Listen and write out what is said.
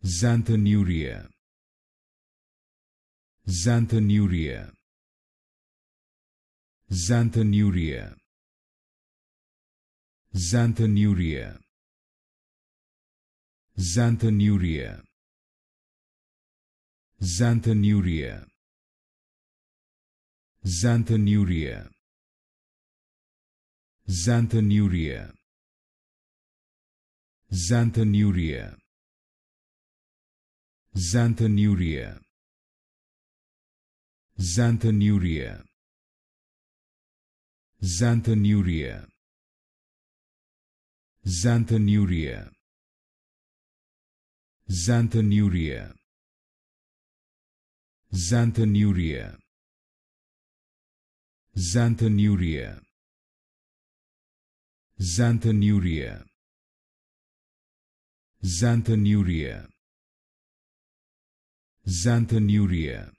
Xanthinuria. Xanthinuria. Xanthinuria. Xanthinuria. Xanthinuria. Xanthinuria. Xanthinuria. Xanthinuria. Xanthinuria. Xanthinuria. Xanthinuria. Xanthinuria. Xanthinuria. Xanthinuria. Xanthinuria. Xanthinuria. Xanthinuria. Xanthinuria. Xanthinuria.